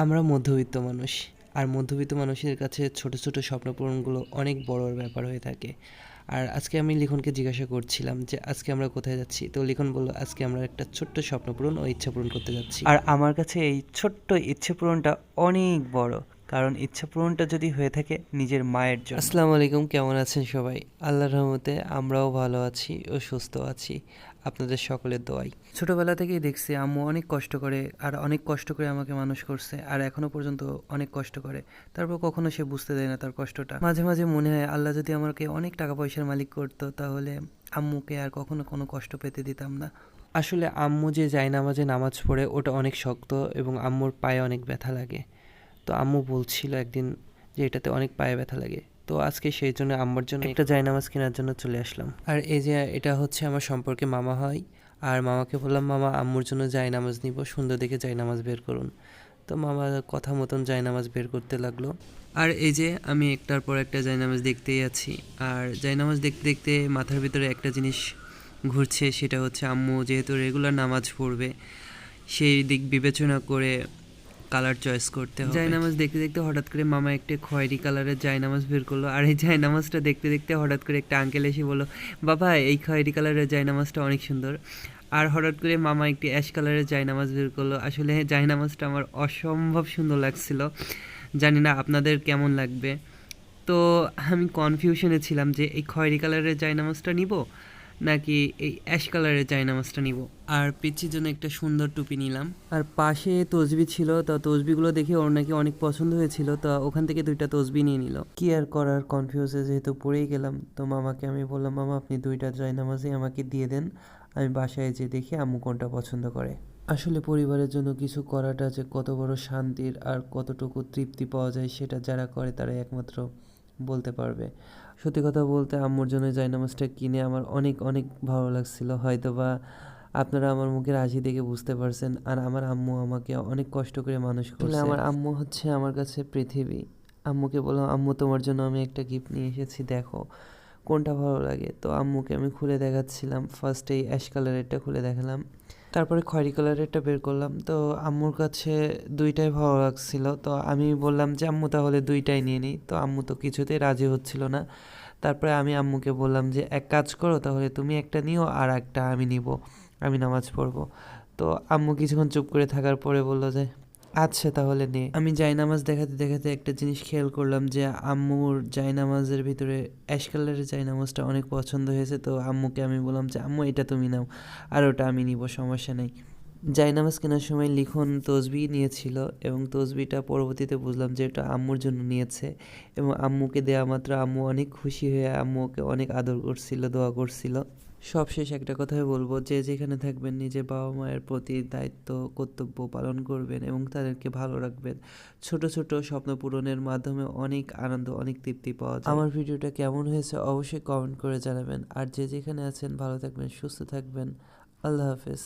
আমরা মধ্যবিত্ত মানুষ, আর মধ্যবিত্ত মানুষের কাছে ছোট ছোট স্বপ্ন পূরণগুলো অনেক বড় ব্যাপার হয়ে থাকে। আর আজকে আমি লিখনকে জিজ্ঞাসা করছিলাম যে আজকে আমরা কোথায় যাচ্ছি, তো লিখন বলল আজকে আমরা একটা ছোট্ট স্বপ্ন পূরণ ও ইচ্ছা পূরণ করতে যাচ্ছি। আর আমার কাছে এই ছোট্ট ইচ্ছে পূরণটা অনেক বড়, কারণ ইচ্ছা পূরণটা যদি হয়ে থাকে নিজের মায়ের জন্য। আসসালামু আলাইকুম, কেমন আছেন সবাই? আল্লাহর রহমতে আমরাও ভালো আছি ও সুস্থ আছি, আপনাদের সকলের দোয়াই। ছোটবেলা থেকেই দেখছি আম্মু অনেক কষ্ট করে, আর অনেক কষ্ট করে আমাকে মানুষ করছে, আর এখনো পর্যন্ত অনেক কষ্ট করে। তারপর কখনো সে বুঝতে দেয় না তার কষ্টটা। মাঝে মাঝে মনে হয় আল্লাহ যদি আমাকে অনেক টাকা পয়সার মালিক করতো, তাহলে আম্মুকে আর কখনো কোনো কষ্ট পেতে দিতাম না। আসলে আম্মু যে জায়নামাজে নামাজ পড়ে ওটা অনেক শক্ত এবং আম্মুর পায়ে অনেক ব্যথা লাগে। তো আম্মু বলছিল একদিন যে এটাতে অনেক পায়ে ব্যথা লাগে। তো আজকে সেই জন্য আম্মুর জন্য একটা জায়নামাজ কেনার জন্য চলে আসলাম। আর এই যে এটা হচ্ছে আমার সম্পর্কে মামা হয়। আর মামাকে বললাম, মামা আম্মুর জন্য জায়নামাজ নিব, সুন্দর দেখে জায়নামাজ বের করুন। তো মামা কথা মতন জায়নামাজ বের করতে লাগলো। আর এই যে আমি একটার পর একটা জায়নামাজ দেখতেই আছি। আর জায়নামাজ দেখতে দেখতে মাথার ভিতরে একটা জিনিস ঘুরছে, সেটা হচ্ছে আম্মু যেহেতু রেগুলার নামাজ পড়বে, সেই দিক বিবেচনা করে কালার চয়েস করতে হবে। জায়নামাজ দেখতে দেখতে হঠাৎ করে মামা একটা খয়েরি কালারের জায়নামাজ বের করলো। আর এই জায়নামাজটা দেখতে দেখতে হঠাৎ করে একটা আঙ্কেল এসে বললো, বাবা এই খয়েরি কালারের জায়নামাজটা অনেক সুন্দর। আর হঠাৎ করে মামা একটি অ্যাশ কালারের জায়নামাজ বের করলো। আসলে জায়নামাজটা আমার অসম্ভব সুন্দর লাগছিল, জানি না আপনাদের কেমন লাগবে। তো আমি কনফিউশনে ছিলাম যে এই খয়েরি কালারের জায়নামাজটা নিব নাকি এই অ্যাশ কালারের জায়নামাজটা নিব। আর পিচ্ছির জন্য একটা সুন্দর টুপি নিলাম। আর পাশে তসবি ছিল, তো তসবিগুলো দেখে ওর নাকি অনেক পছন্দ হয়েছিল, তো ওখান থেকে 2টা তসবি নিয়ে নিল। কি আর করার, কনফিউজে যেহেতু পড়েই গেলাম, তো মামাকে আমি বললাম, মামা আপনি 2টা জায়নামাজই আমাকে দিয়ে দেন, আমি বাসায় যেয়ে দেখি আম্মু কোনটা পছন্দ করে। আসলে পরিবারের জন্য কিছু করাটা যে কত বড় শান্তির আর কতটুকু তৃপ্তি পাওয়া যায়, সেটা যারা করে তারা একমাত্র বলতে পারবে। সত্যি কথা বলতে আম্মুর জন্য জায়নামাজটা কিনে আমার অনেক অনেক ভালো লাগছিল। হয়তো বা আপনারা আমার মুখের হাসি দেখে বুঝতে পারছেন। আর আমার আম্মু আমাকে অনেক কষ্ট করে মানুষ করছে। আমার আম্মু হচ্ছে আমার কাছে পৃথিবী। আম্মুকে বললাম, আম্মু তোমার জন্য আমি একটা গিফট নিয়ে এসেছি, দেখো কোনটা ভালো লাগে। তো আম্মুকে আমি খুলে দেখাচ্ছিলাম। ফার্স্ট এই অ্যাশ কালারেরটা খুলে দেখালাম, তারপরে খয়েরি কালারেরটা বের করলাম। তো আম্মুর কাছে 2টাই ভালো লাগছিল। তো আমি বললাম যে আম্মু তাহলে 2টাই নিয়ে নিই। তো আম্মু তো কিছুতেই রাজি হচ্ছিল না। তারপরে আমি আম্মুকে বললাম যে এক কাজ করো, তাহলে তুমি একটা নিও আর একটা আমি নিব, আমি নামাজ পড়বো। তো আম্মু কিছুক্ষণ চুপ করে থাকার পরে বললো যে আচ্ছা তাহলে নে। আমি জায়নামাজ দেখাতে দেখাতে একটা জিনিস খেয়াল করলাম যে আম্মুর জায়নামাজের ভিতরে অ্যাশ কালারের জায়নামাজটা অনেক পছন্দ হয়েছে। তো আম্মুকে আমি বললাম যে আম্মু এটা তুমি নাও, আর ওটা আমি নিব, সমস্যা নেই। জায়নামাজ কেনার সময় লিখন তসবি নিয়েছিল, এবং তসবিটা পরবর্তীতে বুঝলাম যে এটা আম্মুর জন্য নিয়েছে। এবং আম্মুকে দেওয়া মাত্র আম্মু অনেক খুশি হয়ে আম্মুকে অনেক আদর করছিল, দোয়া করছিল। সবশেষ একটা কথাই বলবো, যে যেখানে থাকবেন নিজের বাবা মায়ের প্রতি দায়িত্ব কর্তব্য পালন করবেন এবং তাদেরকে ভালো রাখবেন। ছোট ছোট স্বপ্ন পূরণের মাধ্যমে অনেক আনন্দ, অনেক তৃপ্তি পাওয়া যায়। আমার ভিডিওটা কেমন হয়েছে অবশ্যই কমেন্ট করে জানাবেন। আর যে যেখানে আছেন ভালো থাকবেন, সুস্থ থাকবেন। আল্লাহ হাফেজ।